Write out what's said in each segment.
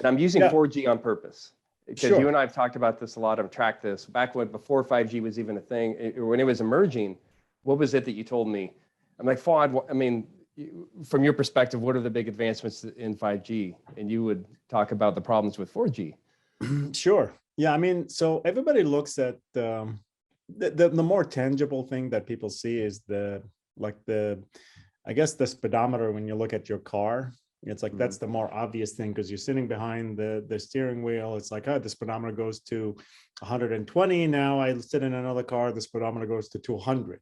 And I'm using Yeah. 4G on purpose because Sure. you and I have talked about this a lot. I've tracked this back when before 5G was even a thing, when it was emerging. What was it that you told me? I'm like, Fuad, I mean, from your perspective, what are the big advancements in 5G? And you would talk about the problems with 4G. Sure. Yeah. I mean, so everybody looks at the more tangible thing that people see is I guess the speedometer when you look at your car. It's like that's the more obvious thing because you're sitting behind the steering wheel. It's like, oh, the speedometer goes to 120. Now I sit in another car, the speedometer goes to 200.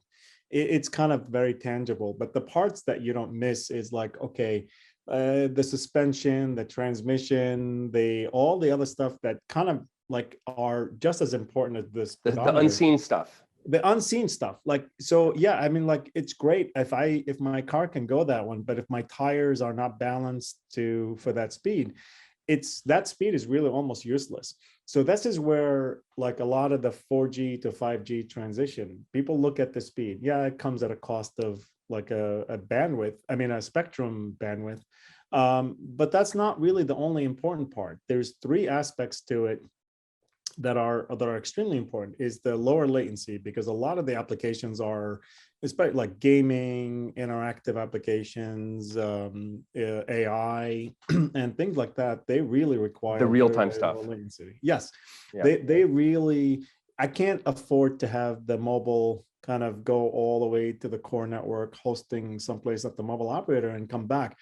It's kind of very tangible. But the parts that you don't miss is like, okay, the suspension, the transmission, all the other stuff that kind of like are just as important as the speedometer. The unseen stuff. The unseen stuff. Like, so yeah, I mean, like it's great if my car can go that one, but if my tires are not balanced for that speed, that speed is really almost useless. So this is where like a lot of the 4G to 5G transition, people look at the speed. Yeah, it comes at a cost of like a spectrum bandwidth. But that's not really the only important part. There's three aspects to it that are extremely important. Is the lower latency, because a lot of the applications are, especially like gaming, interactive applications, AI, and things like that. They really require The real-time stuff. low latency. Yes, yeah. They really. I can't afford to have the mobile kind of go all the way to the core network, hosting someplace at the mobile operator and come back.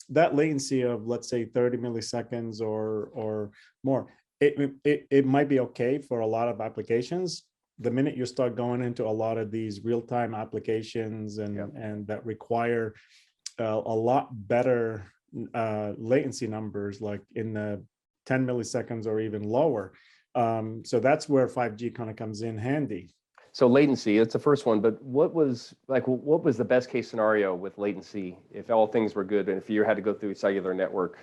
That latency of, let's say, 30 milliseconds or more. It might be okay for a lot of applications. The minute you start going into a lot of these real-time applications and that require a lot better latency numbers, like in the 10 milliseconds or even lower. So that's where 5G kind of comes in handy. So latency, it's the first one, but what was the best case scenario with latency if all things were good and if you had to go through a cellular network?